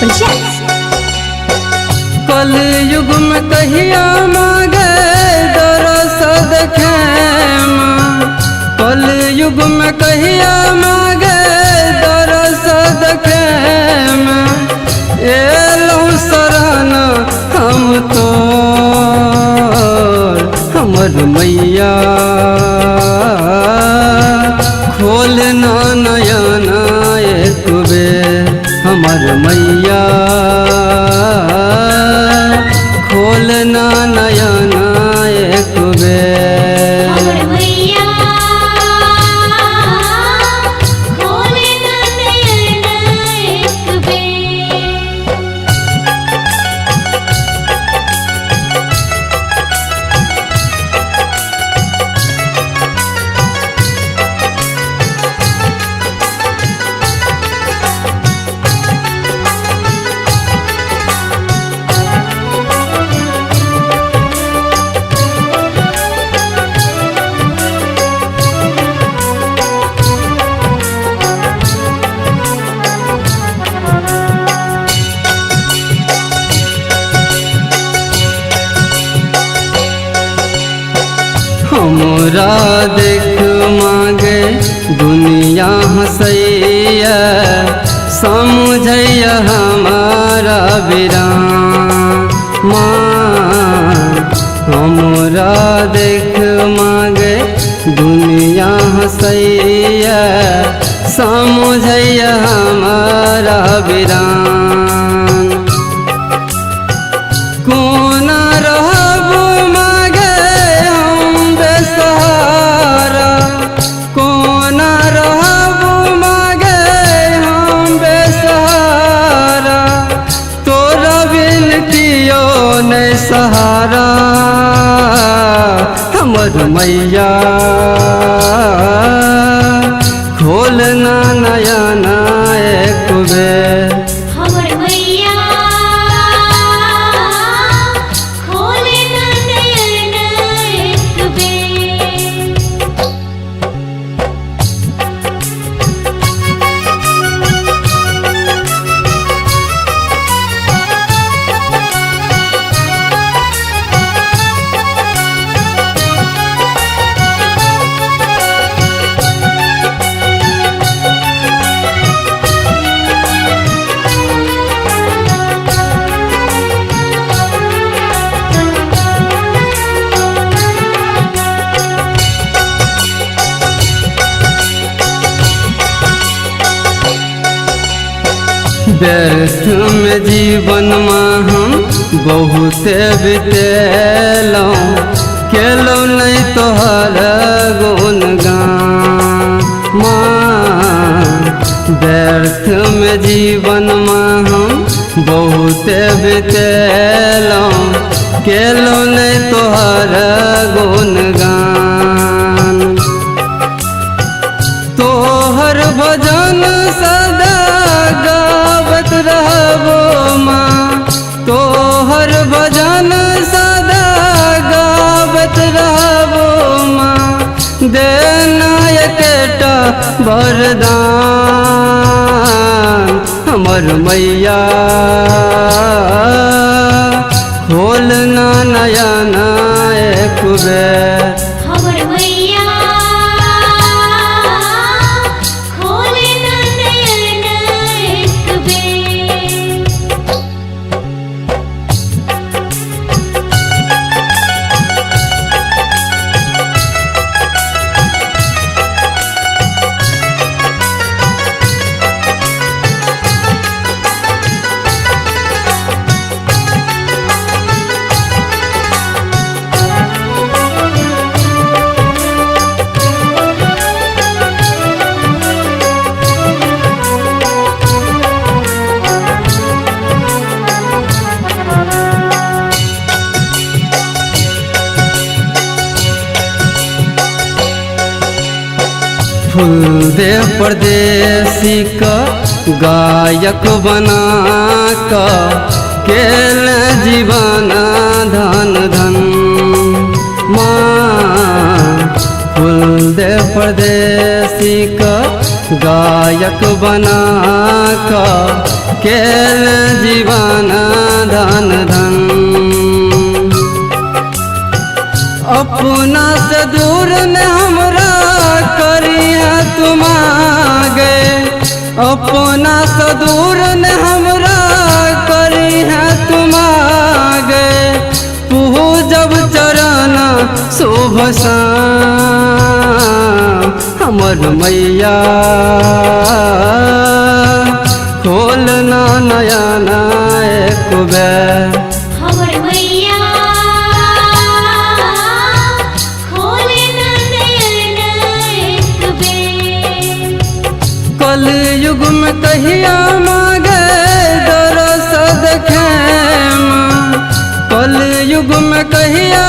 presents. कल युग में कहिया मांगे दरस देखेम, कल युग में कहिया मांगे दरस देखेम, एलौ शरण हम तो हमर मैया खोल ना नयन एक बेर हमर मैया खोल ना नयन एक बेर। हमर मैया खोल ना नयन एक बेर। हमरा देख मांगे दुनिया हंसैया, समझैया हमारा बिरान माँ। हमरा देख मांगे दुनिया हंसैया, समझैया हमारा बिरान। कोना रहबो मांगे हम बेसहारा, कोना रहबो मांगे हम बेसहारा, तोरा बिन कियो नहीं सहारा हमर मैया खोल ना नयन एक बेर। हमर मैया खोल ना नयन एक बेर। व्यर्थ में जीवन में हम बहुत बितेलौं, केलौ नहीं तोहर गुणगान माँ। व्यर्थ में जीवन में हम बहुत बितेलौं, केलौ नहीं तोहर गुणगान। तोहर भजन सदा गावत रहबो माँ, तोहर भजन सदा गावत रहबो माँ। देना एकटा वरदान हमर मैया खोल ना नयन एक बेर। हमर मैया खोल ना नयन एक बेर। फूल दे परदेसी का गायक बना का केल जीवन धन धन माँ। फूल दे परदेसी का गायक बना का केल जीवन धन धन। अपना से दूर न हमरा करिया तुम आगे, अपना से दूर न हमरा करिया तुम आगे। पूजब चरण शुभ शाम हमर मैया, खोलना नयन एक बेर। हमर मैया खोले ना नयन एक बेर। कलयुग में कहिया मांगे दरस देखेम, कलयुग में कहिया